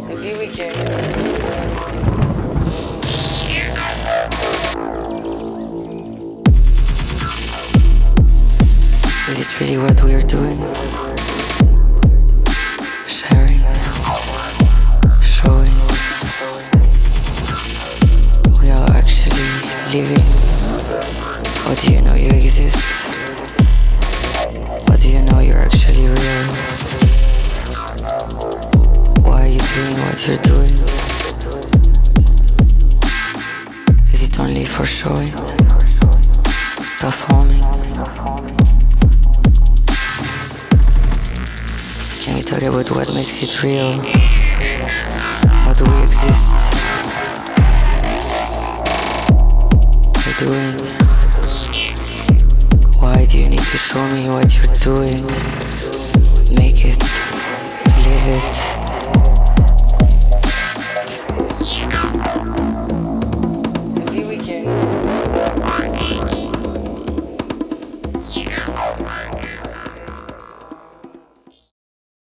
Maybe we can. Is it really what we are doing? Sharing, showing. We are actually living. Or do you know you exist? Or do you know you're actually real? Why are you doing what you're doing? Is it only for showing? Performing? Can we talk about what makes it real? How do we exist? By doing. Why do you need to show me what you're doing? Make it. Live it. Maybe we can.